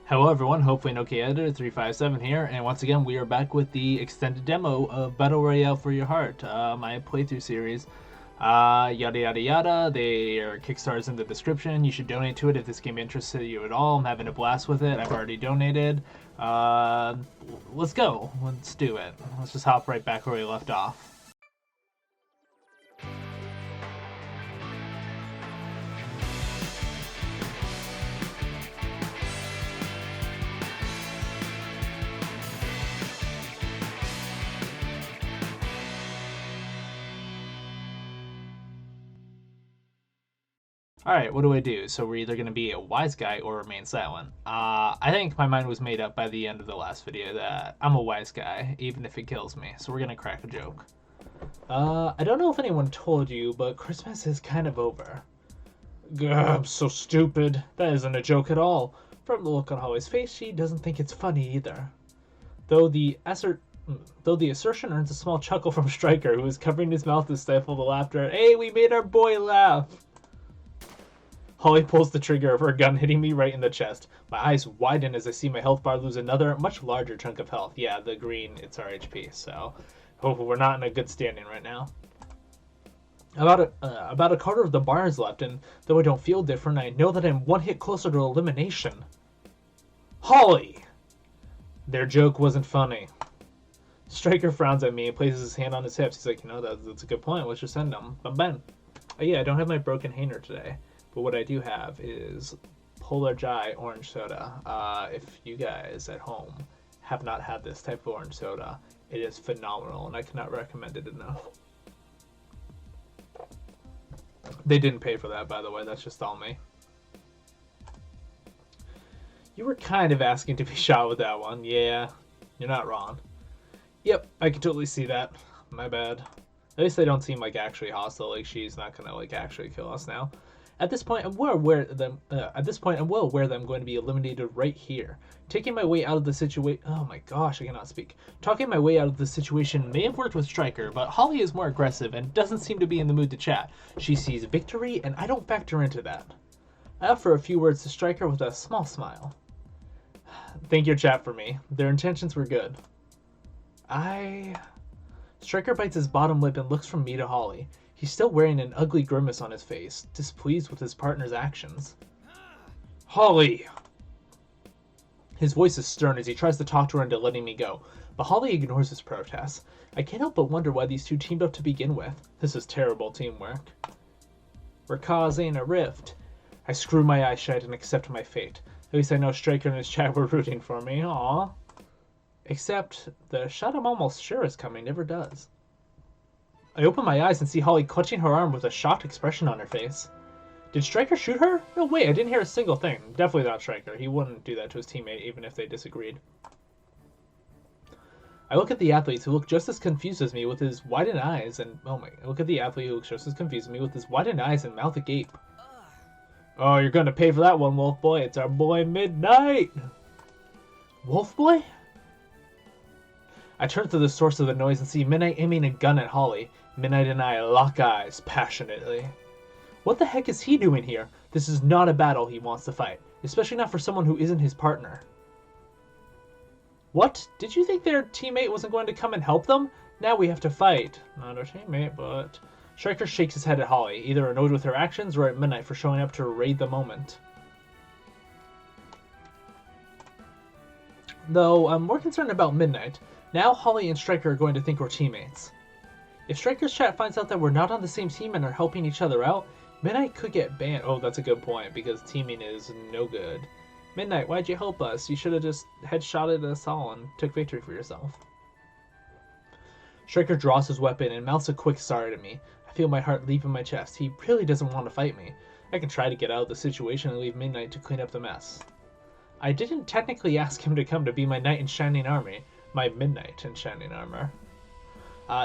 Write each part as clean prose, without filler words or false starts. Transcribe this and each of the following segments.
Hello everyone, hopefully an okay editor 357 here, and once again we are back with the extended demo of Battle Royale for Your Heart, my playthrough series. Yada yada yada, their Kickstarter's in the description. You should donate to it if this game interested you at all. I'm having a blast with it. I've already donated. Let's go. Let's do it. Let's just hop right back where we left off. Alright, what do I do? So we're either going to be a wise guy or remain silent. I think my mind was made up by the end of the last video that I'm a wise guy, even if it kills me. So we're going to crack a joke. I don't know if anyone told you, but Christmas is kind of over. Gah, I'm so stupid. That isn't a joke at all. From the look on Holly's face, she doesn't think it's funny either. Though the assertion earns a small chuckle from Stryker, who is covering his mouth to stifle the laughter. Hey, we made our boy laugh! Holly pulls the trigger of her gun, hitting me right in the chest. My eyes widen as I see my health bar lose another, much larger chunk of health. Yeah, the green, it's our HP, so hopefully we're not in a good standing right now. About a quarter of the bar is left, and though I don't feel different, I know that I'm one hit closer to elimination. Holly! Their joke wasn't funny. Stryker frowns at me and places his hand on his hips. He's like, you know, that's a good point. Let's just end him. Ben. Oh yeah, I don't have my broken hanger today. But what I do have is Polar Jai orange soda. If you guys at home have not had this type of orange soda, it is phenomenal, and I cannot recommend it enough. They didn't pay for that, by the way. That's just all me. You were kind of asking to be shot with that one. Yeah, you're not wrong. Yep, I can totally see that. My bad. At least they don't seem like actually hostile. Like she's not gonna like actually kill us now. At this point, I'm well aware them. I'm going to be eliminated right here. Taking my way out of the situation. Oh my gosh, I cannot speak. Talking my way out of the situation may have worked with Stryker, but Holly is more aggressive and doesn't seem to be in the mood to chat. She sees victory, and I don't factor into that. I offer a few words to Stryker with a small smile. Thank your chat for me. Their intentions were good. Stryker bites his bottom lip and looks from me to Holly. He's still wearing an ugly grimace on his face, displeased with his partner's actions. Holly! His voice is stern as he tries to talk to her into letting me go, but Holly ignores his protests. I can't help but wonder why these two teamed up to begin with. This is terrible teamwork. We're causing a rift. I screw my eyes shut and accept my fate. At least I know Stryker and his chat were rooting for me. Aww. Except the shot I'm almost sure is coming never does. I open my eyes and see Holly clutching her arm with a shocked expression on her face. Did Stryker shoot her? No way, I didn't hear a single thing. Definitely not Stryker. He wouldn't do that to his teammate even if they disagreed. I look at the athlete who looked just as confused as me with his widened eyes and... I look at the athlete who looks just as confused as me with his widened eyes and mouth agape. Oh, you're gonna pay for that one, Wolf Boy. It's our boy Midnight! Wolf Boy? I turn to the source of the noise and see Midnight aiming a gun at Holly. Midnight and I lock eyes passionately. What the heck is he doing here? This is not a battle he wants to fight, especially not for someone who isn't his partner. What? Did you think their teammate wasn't going to come and help them? Now we have to fight. Not our teammate, but... Stryker shakes his head at Holly, either annoyed with her actions or at Midnight for showing up to raid the moment. Though I'm more concerned about Midnight. Now Holly and Stryker are going to think we're teammates. If Stryker's chat finds out that we're not on the same team and are helping each other out, Midnight could get banned. Oh, that's a good point, because teaming is no good. Midnight, why'd you help us? You should have just headshotted us all and took victory for yourself. Stryker draws his weapon and mouths a quick sorry to me. I feel my heart leap in my chest. He really doesn't want to fight me. I can try to get out of the situation and leave Midnight to clean up the mess. I didn't technically ask him to come to be my knight in shining armor. My Midnight in shining armor.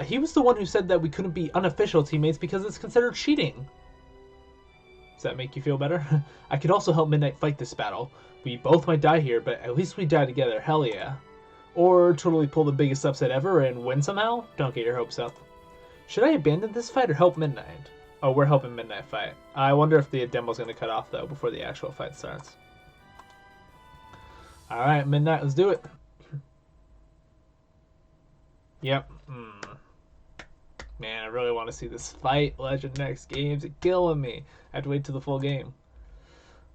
He was the one who said that we couldn't be unofficial teammates because it's considered cheating. Does that make you feel better? I could also help Midnight fight this battle. We both might die here, but at least we die together, hell yeah. Or totally pull the biggest upset ever and win somehow? Don't get your hopes up. Should I abandon this fight or help Midnight? Oh, we're helping Midnight fight. I wonder if the demo's going to cut off, though, before the actual fight starts. All right, midnight. Let's do it. Yep. Man, I really want to see this fight. Legend Next Games, it's killing me. I have to wait till the full game.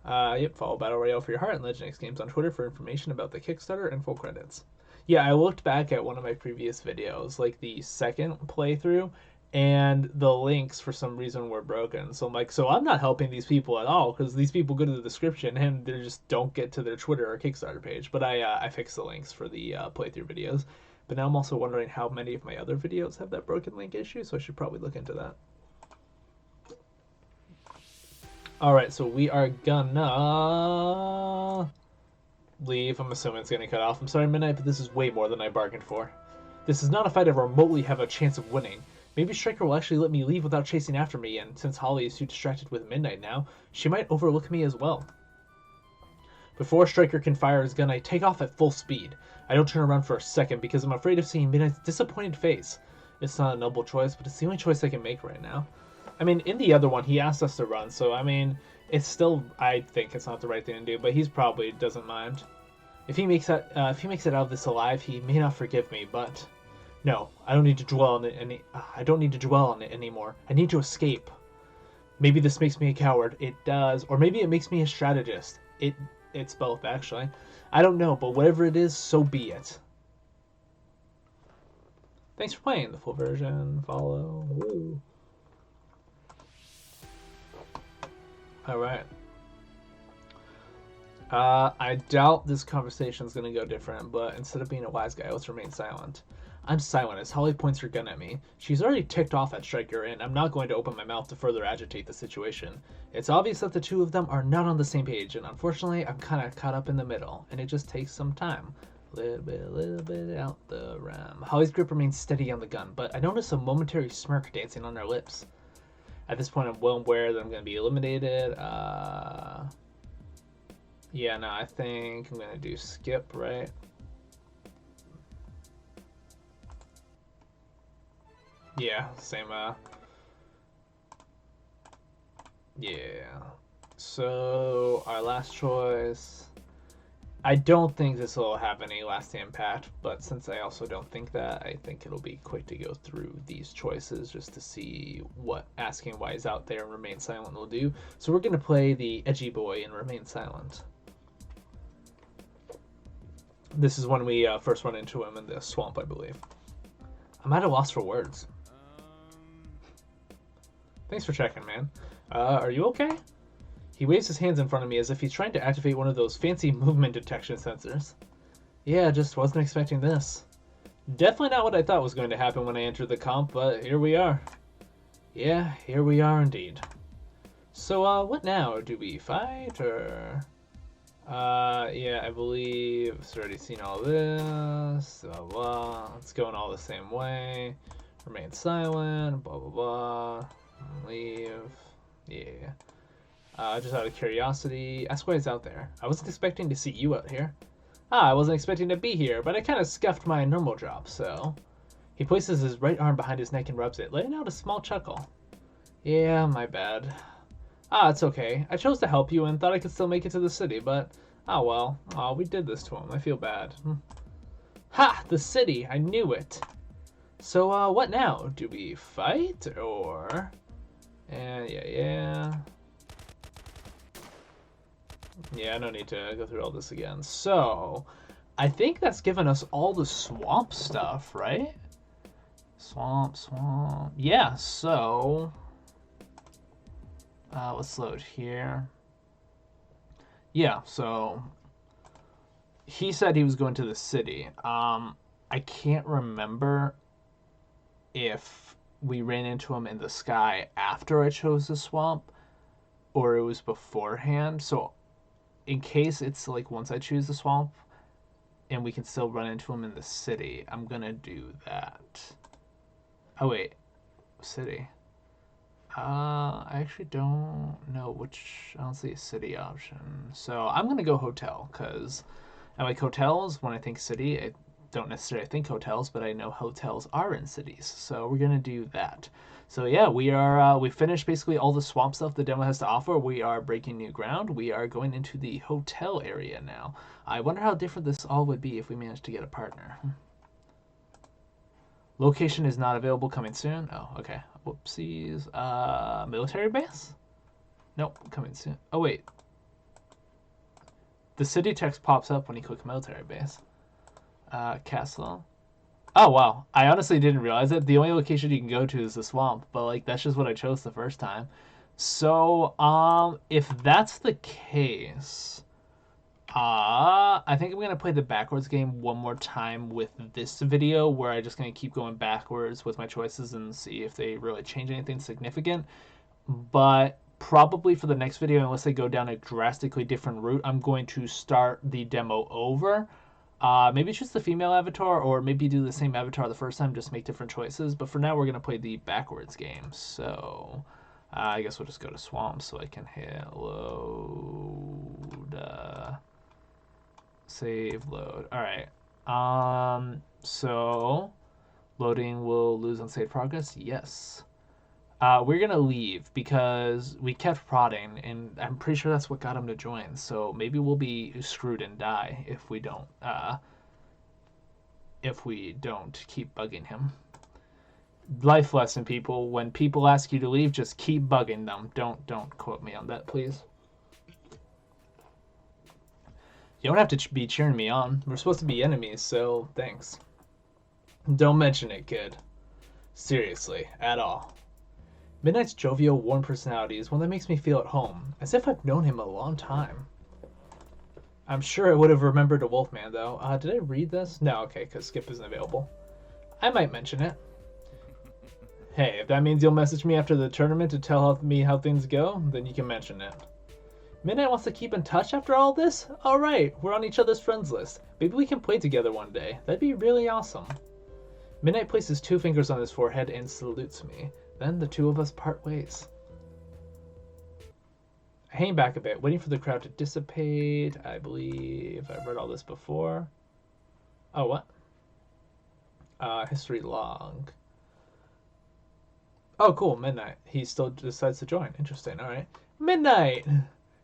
Yep, follow Battle Royale for your heart and Legend Next Games on Twitter for information about the Kickstarter and full credits. Yeah, I looked back at one of my previous videos, like the second playthrough, and the links for some reason were broken. So I'm like, so I'm not helping these people at all because these people go to the description and they just don't get to their Twitter or Kickstarter page. But I fixed the links for the playthrough videos. But now I'm also wondering how many of my other videos have that broken link issue, so I should probably look into that. Alright, so we are gonna leave. I'm assuming it's gonna cut off. I'm sorry, Midnight, but this is way more than I bargained for. This is not a fight I remotely have a chance of winning. Maybe Striker will actually let me leave without chasing after me, and since Holly is too distracted with Midnight now, she might overlook me as well. Before Striker can fire his gun, I take off at full speed. I don't turn around for a second because I'm afraid of seeing Midnight's disappointed face. It's not a noble choice, but it's the only choice I can make right now. I mean, in the other one, he asked us to run, so I mean, it's still, I think it's not the right thing to do, but he's probably doesn't mind. If he makes it out of this alive, he may not forgive me, but no, I don't need to dwell on it anymore. I need to escape. Maybe this makes me a coward. It does, or maybe it makes me a strategist. It's both, actually. I don't know, but whatever it is, so be it. Thanks for playing the full version. Follow. Woo. Alright. I doubt this conversation is going to go different, but instead of being a wise guy, let's remain silent. I'm silent as Holly points her gun at me. She's already ticked off at Striker, and I'm not going to open my mouth to further agitate the situation. It's obvious that the two of them are not on the same page, and unfortunately, I'm kind of caught up in the middle, and it just takes some time. A little bit out the ram. Holly's grip remains steady on the gun, but I notice a momentary smirk dancing on her lips. At this point, I'm well aware that I'm going to be eliminated. Yeah, no, I think I'm going to do skip, right? Yeah, same, yeah. So, our last choice. I don't think this will have any lasting impact, but since I also don't think that, I think it'll be quick to go through these choices just to see what asking why he's out there and remain silent will do. So we're going to play the edgy boy and remain silent. This is when we first run into him in the swamp, I believe. I'm at a loss for words. Thanks for checking, man. Are you okay? He waves his hands in front of me as if he's trying to activate one of those fancy movement detection sensors. Yeah, just wasn't expecting this. Definitely not what I thought was going to happen when I entered the comp, but here we are. Yeah, here we are indeed. So, what now? Do we fight, or... yeah, I believe I've already seen all this, blah, blah, blah. It's going all the same way. Remain silent, blah, blah, blah. Leave. Yeah. Just out of curiosity, ask why he's out there. I wasn't expecting to see you out here. I wasn't expecting to be here, but I kind of scuffed my normal job, so... He places his right arm behind his neck and rubs it, letting out a small chuckle. Yeah, my bad. It's okay. I chose to help you and thought I could still make it to the city, but... well. We did this to him. I feel bad. Ha! The city! I knew it! So, what now? Do we fight, or... yeah. Yeah, no need to go through all this again. So, I think that's given us all the swamp stuff, right? Swamp. Yeah, so... let's load here. Yeah, so... He said he was going to the city. I can't remember if we ran into him in the sky after I chose the swamp, or it was beforehand. So in case it's like once I choose the swamp and we can still run into him in the city, I'm gonna do that. Oh wait, city. I actually don't know which. I don't see a city option, so I'm gonna go hotel, because I like hotels when I think city. don't necessarily think hotels, but I know hotels are in cities. So we're gonna do that. So yeah, we finished basically all the swamp stuff the demo has to offer. We are breaking new ground. We are going into the hotel area now. I wonder how different this all would be if we managed to get a partner. Location is not available, coming soon. Oh, okay. Whoopsies. Military base? Nope, coming soon. Oh, wait. The city text pops up when you click military base. Castle. Oh, wow. I honestly didn't realize it. The only location you can go to is the swamp, but, like, that's just what I chose the first time. So, if that's the case, I think I'm going to play the backwards game one more time with this video, where I'm just going to keep going backwards with my choices and see if they really change anything significant. But probably for the next video, unless they go down a drastically different route, I'm going to start the demo over. Maybe choose the female avatar, or maybe do the same avatar the first time, just make different choices. But for now, we're going to play the backwards game. So I guess we'll just go to swamp so I can hit load. Save, load. All right. So loading will lose unsaved progress. Yes. We're gonna leave because we kept prodding, and I'm pretty sure that's what got him to join. So maybe we'll be screwed and die if we don't keep bugging him. Life lesson, people: when people ask you to leave, just keep bugging them. Don't quote me on that, please. You don't have to be cheering me on. We're supposed to be enemies, so thanks. Don't mention it, kid. Seriously, at all. Midnight's jovial, warm personality is one that makes me feel at home, as if I've known him a long time. I'm sure I would have remembered a Wolfman, though. Did I read this? No, okay, because Skip isn't available. I might mention it. Hey, if that means you'll message me after the tournament to tell me how things go, then you can mention it. Midnight wants to keep in touch after all this? Alright, we're on each other's friends list. Maybe we can play together one day. That'd be really awesome. Midnight places 2 fingers on his forehead and salutes me. Then the two of us part ways. I hang back a bit, waiting for the crowd to dissipate. I believe I've read all this before. Oh, what? History log. Oh, cool, Midnight. He still decides to join. Interesting, alright. Midnight!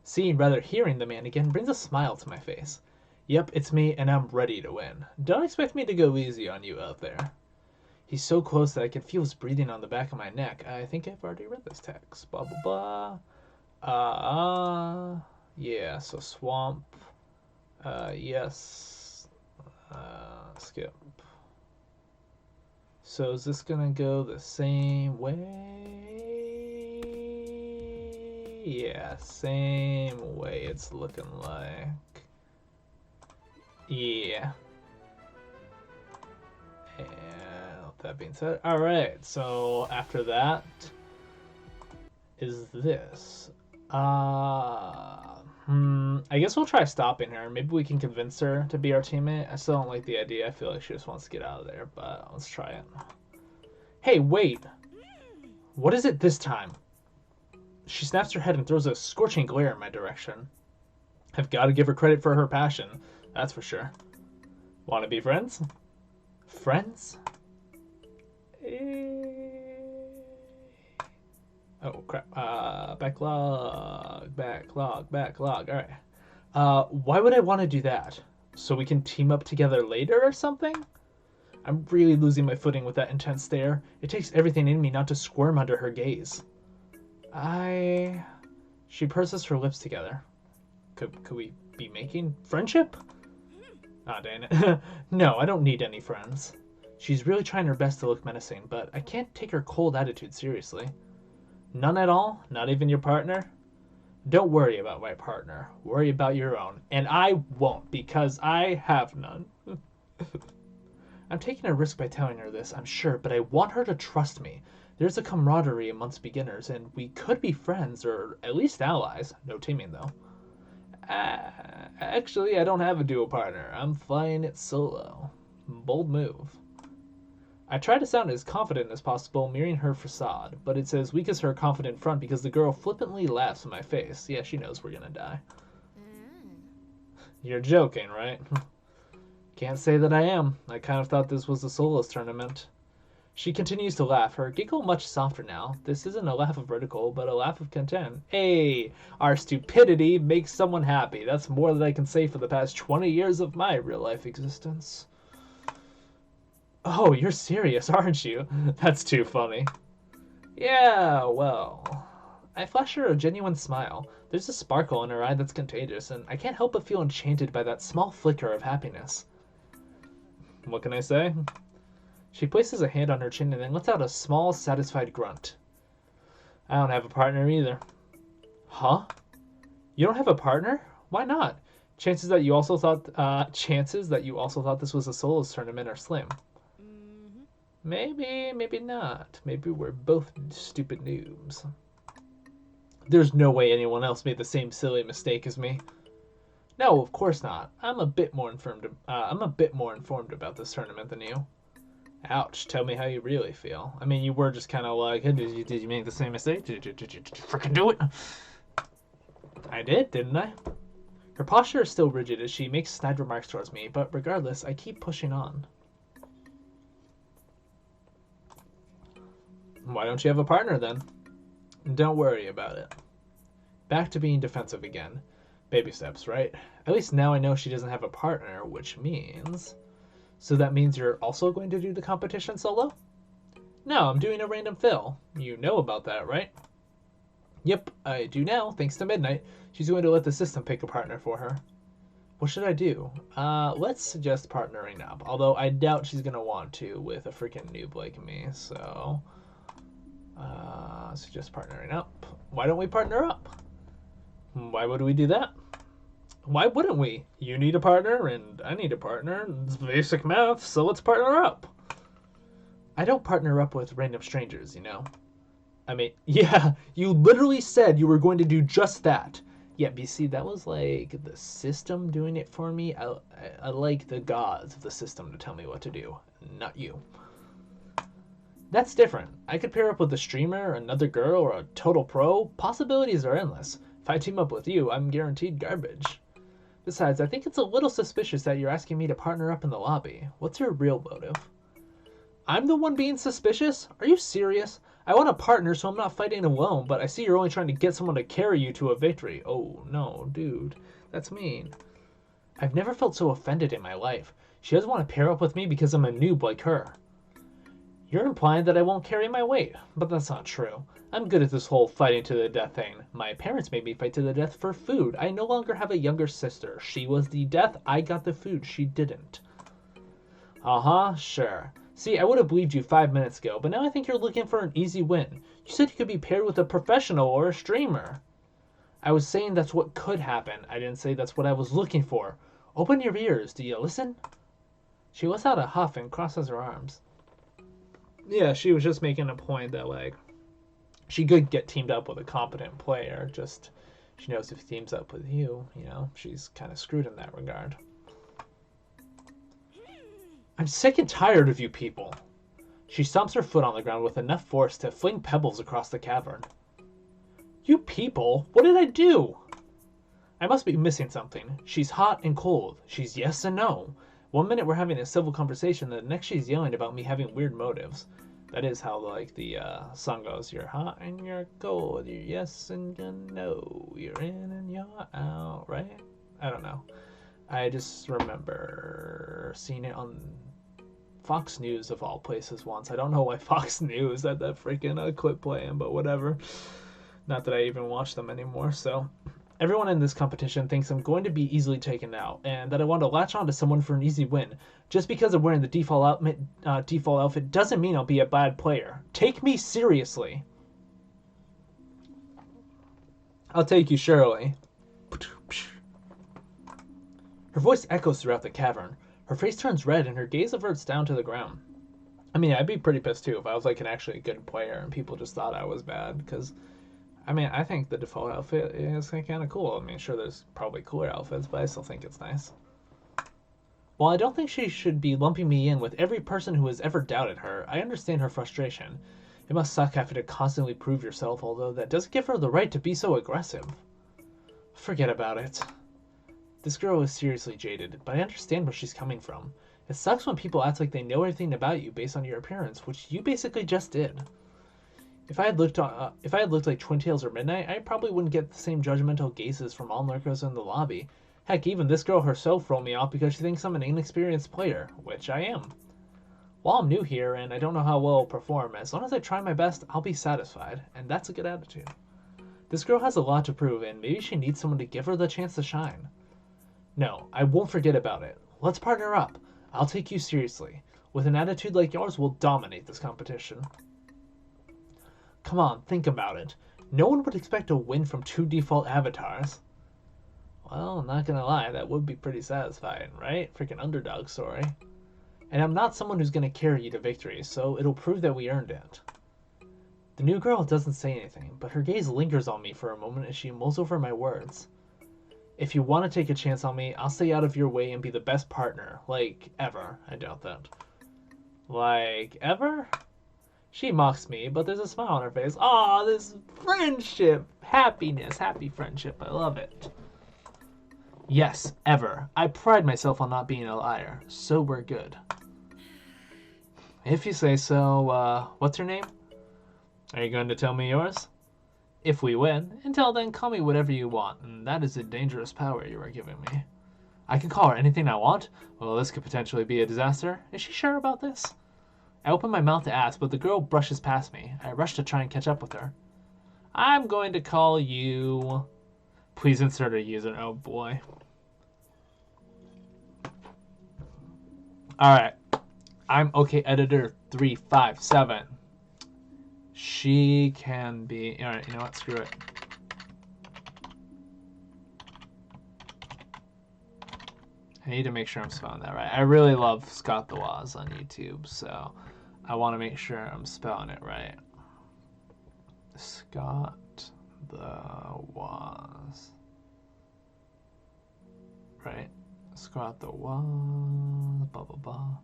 Seeing, rather hearing the man again brings a smile to my face. Yep, it's me, and I'm ready to win. Don't expect me to go easy on you out there. He's so close that I can feel his breathing on the back of my neck. I think I've already read this text. Blah, blah, blah. Yeah, so swamp. Yes. Skip. So is this gonna go the same way? Yeah, same way it's looking like. Yeah. And that being said, alright, so after that is this. I guess we'll try stopping her. Maybe we can convince her to be our teammate. I still don't like the idea. I feel like she just wants to get out of there, but let's try it. Hey, wait! What is it this time? She snaps her head and throws a scorching glare in my direction. I've got to give her credit for her passion, that's for sure. Want to be friends? Friends? Oh, crap. Backlog. Alright. Why would I want to do that? So we can team up together later or something? I'm really losing my footing with that intense stare. It takes everything in me not to squirm under her gaze. She purses her lips together. Could we be making friendship? Ah, dang it. No, I don't need any friends. She's really trying her best to look menacing, but I can't take her cold attitude seriously. None at all? Not even your partner? Don't worry about my partner. Worry about your own. And I won't, because I have none. I'm taking a risk by telling her this, I'm sure, but I want her to trust me. There's a camaraderie amongst beginners, and we could be friends, or at least allies. No teaming, though. Actually, I don't have a duo partner. I'm flying it solo. Bold move. I try to sound as confident as possible, mirroring her facade, but it's as weak as her confident front because the girl flippantly laughs in my face. Yeah, she knows we're gonna die. You're joking, right? Can't say that I am. I kind of thought this was a solos tournament. She continues to laugh, her giggle much softer now. This isn't a laugh of ridicule, but a laugh of content. Hey, our stupidity makes someone happy. That's more than I can say for the past 20 years of my real-life existence. Oh, you're serious, aren't you? That's too funny. Yeah, well... I flash her a genuine smile. There's a sparkle in her eye that's contagious, and I can't help but feel enchanted by that small flicker of happiness. What can I say? She places a hand on her chin and then lets out a small, satisfied grunt. I don't have a partner either. Huh? You don't have a partner? Why not? Chances that you also thought this was a solos tournament are slim. Maybe, maybe not. Maybe we're both stupid noobs. There's no way anyone else made the same silly mistake as me. No, of course not. I'm a bit more informed about this tournament than you. Ouch, tell me how you really feel. I mean, you were just kind of like, hey, did you make the same mistake? Did you freaking do it? I did, didn't I? Her posture is still rigid as she makes snide remarks towards me, but regardless, I keep pushing on. Why don't you have a partner then? Don't worry about it. Back to being defensive again. Baby steps, right? At least now I know she doesn't have a partner, which means... So that means you're also going to do the competition solo? No, I'm doing a random fill. You know about that, right? Yep, I do now, thanks to Midnight. She's going to let the system pick a partner for her. What should I do? Let's suggest partnering up. Although I doubt she's going to want to with a freaking noob like me, so... suggest partnering up. Why don't we partner up? Why would we do that? Why wouldn't we? You need a partner, and I need a partner. It's basic math, so let's partner up. I don't partner up with random strangers, you know? I mean, yeah, you literally said you were going to do just that. Yeah, but you see, that was like the system doing it for me. I like the gods of the system to tell me what to do, not you. That's different. I could pair up with a streamer, another girl, or a total pro. Possibilities are endless. If I team up with you, I'm guaranteed garbage. Besides, I think it's a little suspicious that you're asking me to partner up in the lobby. What's your real motive? I'm the one being suspicious? Are you serious? I want a partner so I'm not fighting alone, but I see you're only trying to get someone to carry you to a victory. Oh, no, dude. That's mean. I've never felt so offended in my life. She doesn't want to pair up with me because I'm a noob like her. You're implying that I won't carry my weight, but that's not true. I'm good at this whole fighting to the death thing. My parents made me fight to the death for food. I no longer have a younger sister. She was the death, I got the food, she didn't. Uh-huh, sure. See, I would have believed you 5 minutes ago, but now I think you're looking for an easy win. You said you could be paired with a professional or a streamer. I was saying that's what could happen. I didn't say that's what I was looking for. Open your ears, do you listen? She lets out a huff and crosses her arms. Yeah, she was just making a point that, like, she could get teamed up with a competent player, just she knows if she teams up with you, you know, she's kind of screwed in that regard. I'm sick and tired of you people. She stomps her foot on the ground with enough force to fling pebbles across the cavern. You people? What did I do? I must be missing something. She's hot and cold. She's yes and no. One minute we're having a civil conversation, the next she's yelling about me having weird motives. That is how, like, the song goes. You're hot and you're cold. You're yes and you're no. You're in and you're out, right? I don't know. I just remember seeing it on Fox News, of all places, once. I don't know why Fox News had that freaking clip playing, but whatever. Not that I even watch them anymore, so... Everyone in this competition thinks I'm going to be easily taken out, and that I want to latch on to someone for an easy win. Just because I'm wearing the default outfit doesn't mean I'll be a bad player. Take me seriously. I'll take you surely. Her voice echoes throughout the cavern. Her face turns red and her gaze averts down to the ground. I mean, I'd be pretty pissed too if I was like an actually good player and people just thought I was bad, because... I mean, I think the default outfit is kind of cool. I mean, sure, there's probably cooler outfits, but I still think it's nice. While I don't think she should be lumping me in with every person who has ever doubted her, I understand her frustration. It must suck having to constantly prove yourself, although that doesn't give her the right to be so aggressive. Forget about it. This girl is seriously jaded, but I understand where she's coming from. It sucks when people act like they know everything about you based on your appearance, which you basically just did. If I had looked like Twin Tails or Midnight, I probably wouldn't get the same judgmental gazes from onlookers in the lobby. Heck, even this girl herself rolled me off because she thinks I'm an inexperienced player, which I am. While I'm new here and I don't know how well I'll perform, as long as I try my best, I'll be satisfied, and that's a good attitude. This girl has a lot to prove, and maybe she needs someone to give her the chance to shine. No, I won't forget about it. Let's partner up. I'll take you seriously. With an attitude like yours, we'll dominate this competition. Come on, think about it. No one would expect a win from 2 default avatars. Well, not gonna lie, that would be pretty satisfying, right? Freaking underdog story. And I'm not someone who's gonna carry you to victory, so it'll prove that we earned it. The new girl doesn't say anything, but her gaze lingers on me for a moment as she mulls over my words. If you want to take a chance on me, I'll stay out of your way and be the best partner. Like, ever. I doubt that. Like, ever? She mocks me, but there's a smile on her face. Aw, this friendship! Happiness, happy friendship. I love it. Yes, ever. I pride myself on not being a liar, so we're good. If you say so, what's her name? Are you going to tell me yours? If we win, until then call me whatever you want, and that is a dangerous power you are giving me. I can call her anything I want? Well, this could potentially be a disaster. Is she sure about this? I open my mouth to ask, but the girl brushes past me. I rush to try and catch up with her. I'm going to call you... Please insert a user. Oh boy. Alright. I'm okay editor 357. She can be... Alright, you know what? Screw it. I need to make sure I'm spelling that right. I really love Scott the Woz on YouTube, so I want to make sure I'm spelling it right. Scott the Woz. Right? Scott the Woz. Blah, blah, blah.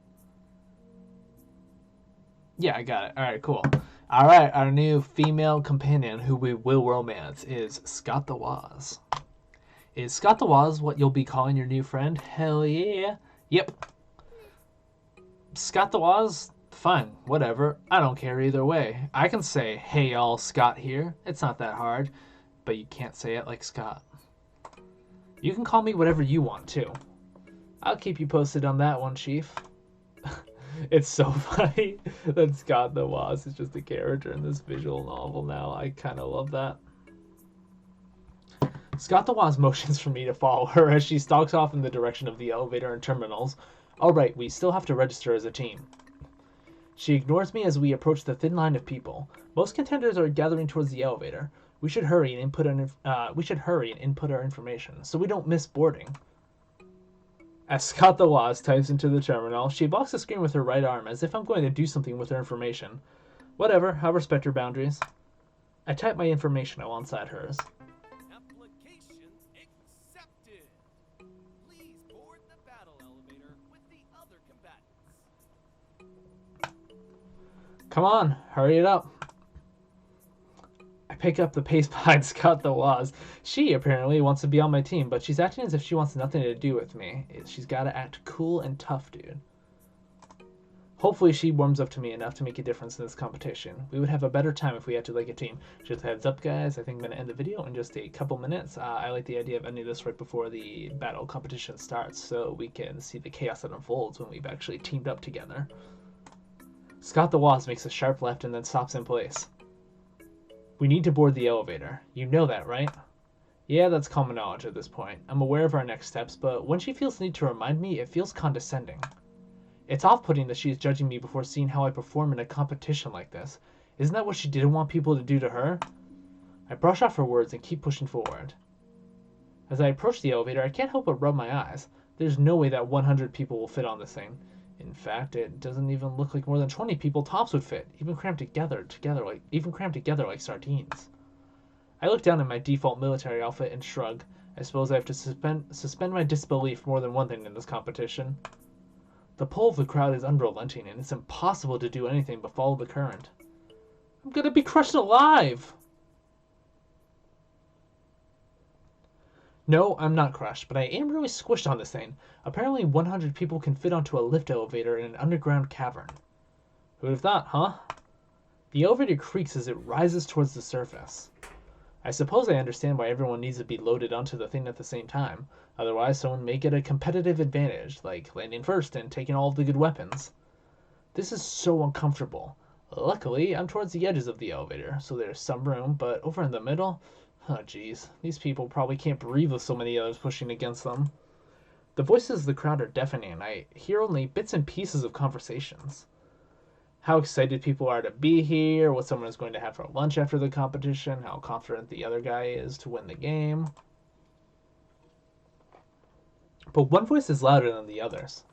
Yeah, I got it. Alright, cool. Alright, our new female companion who we will romance is Scott the Woz. Is Scott the Woz what you'll be calling your new friend? Hell yeah. Yep. Scott the Woz? Fine, whatever. I don't care either way. I can say, hey y'all, Scott here. It's not that hard. But you can't say it like Scott. You can call me whatever you want, too. I'll keep you posted on that one, Chief. It's so funny that Scott the Woz is just a character in this visual novel now. I kind of love that. Scott the Woz motions for me to follow her as she stalks off in the direction of the elevator and terminals. Alright, we still have to register as a team. She ignores me as we approach the thin line of people. Most contenders are gathering towards the elevator. We should hurry and input our information so we don't miss boarding. As Scott the Woz types into the terminal, she blocks the screen with her right arm as if I'm going to do something with her information. Whatever, I'll respect her boundaries. I type my information alongside hers. Application accepted. Please board the battle elevator with the other combatants. Come on, hurry it up. I pick up the pace behind Scott the Woz. She apparently wants to be on my team, but she's acting as if she wants nothing to do with me. She's got to act cool and tough, dude. Hopefully she warms up to me enough to make a difference in this competition. We would have a better time if we acted like a team. Just heads up, guys, I think I'm going to end the video in just a couple minutes. I like the idea of ending this right before the battle competition starts so we can see the chaos that unfolds when we've actually teamed up together. Scott the Woz makes a sharp left and then stops in place. We need to board the elevator. You know that, right? Yeah, that's common knowledge at this point. I'm aware of our next steps, but when she feels the need to remind me, it feels condescending. It's off-putting that she is judging me before seeing how I perform in a competition like this. Isn't that what she didn't want people to do to her? I brush off her words and keep pushing forward. As I approach the elevator, I can't help but rub my eyes. There's no way that 100 people will fit on this thing. In fact, it doesn't even look like more than 20 people tops would fit, even crammed together like sardines. I look down at my default military outfit and shrug. I suppose I have to suspend my disbelief more than one thing in this competition. The pull of the crowd is unrelenting, and it's impossible to do anything but follow the current. I'm gonna be crushed alive! No, I'm not crushed, but I am really squished on this thing. Apparently 100 people can fit onto a lift elevator in an underground cavern. Who'd have thought, huh? The elevator creaks as it rises towards the surface. I suppose I understand why everyone needs to be loaded onto the thing at the same time. Otherwise, someone may get a competitive advantage, like landing first and taking all of the good weapons. This is so uncomfortable. Luckily, I'm towards the edges of the elevator, so there's some room, but over in the middle, oh jeez, these people probably can't breathe with so many others pushing against them. The voices of the crowd are deafening. I hear only bits and pieces of conversations. How excited people are to be here, what someone is going to have for lunch after the competition, how confident the other guy is to win the game. But one voice is louder than the others.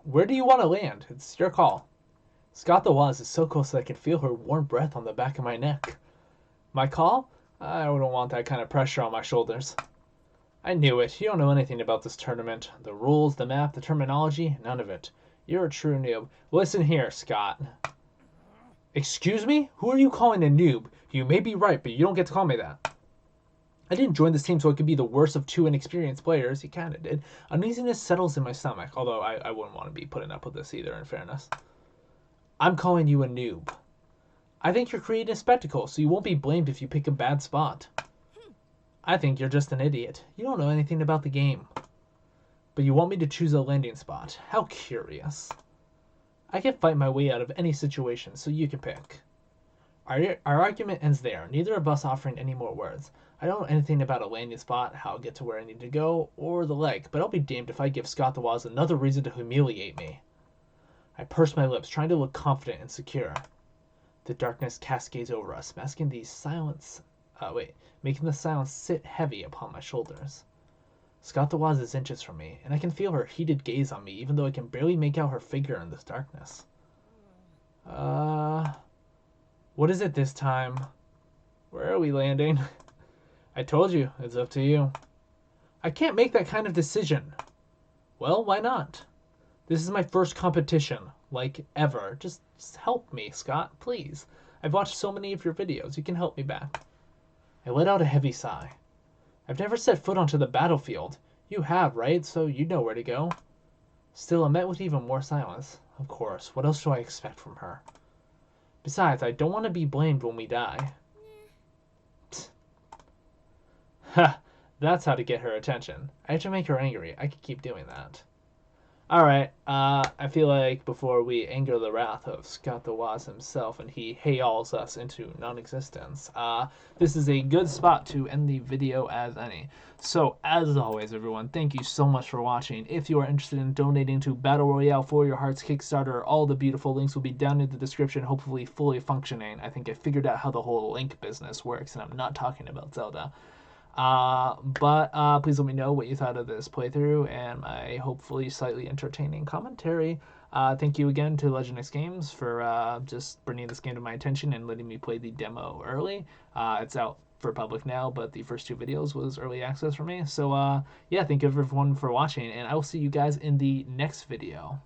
Where do you want to land? It's your call. Scott the Waz is so close that I can feel her warm breath on the back of my neck. My call? I wouldn't want that kind of pressure on my shoulders. I knew it. You don't know anything about this tournament. The rules, the map, the terminology, none of it. You're a true noob. Listen here, Scott. Excuse me? Who are you calling a noob? You may be right, but you don't get to call me that. I didn't join this team so I could be the worst of two inexperienced players. You kinda did. Uneasiness settles in my stomach, although I wouldn't want to be putting up with this either, in fairness. I'm calling you a noob. I think you're creating a spectacle, so you won't be blamed if you pick a bad spot. I think you're just an idiot. You don't know anything about the game. But you want me to choose a landing spot. How curious. I can fight my way out of any situation, so you can pick. Our argument ends there, neither of us offering any more words. I don't know anything about a landing spot, how I'll get to where I need to go, or the like, but I'll be damned if I give Scott the Waz another reason to humiliate me. I purse my lips, trying to look confident and secure. The darkness cascades over us, making the silence sit heavy upon my shoulders. Scott the Waz is inches from me, and I can feel her heated gaze on me, even though I can barely make out her figure in this darkness. What is it this time? Where are we landing? I told you, it's up to you. I can't make that kind of decision. Well, why not? This is my first competition, like, ever. Just help me, Scott, please. I've watched so many of your videos, you can help me back. I let out a heavy sigh. I've never set foot onto the battlefield. You have, right? So you know where to go. Still, I'm met with even more silence. Of course, what else do I expect from her? Besides, I don't want to be blamed when we die. Ha! That's how to get her attention. I have to make her angry. I could keep doing that. Alright, I feel like before we anger the wrath of Scott the Waz himself and he hey-alls us into non-existence, this is a good spot to end the video as any. So, as always, everyone, thank you so much for watching. If you are interested in donating to Battle Royale for Your Heart's Kickstarter, all the beautiful links will be down in the description, hopefully fully functioning. I think I figured out how the whole link business works, and I'm not talking about Zelda. Please let me know what you thought of this playthrough and my hopefully slightly entertaining commentary. Thank you again to Legendix Games for just bringing this game to my attention and letting me play the demo early. It's out for public now, but the first two videos was early access for me. So yeah, thank you everyone for watching, and I will see you guys in the next video.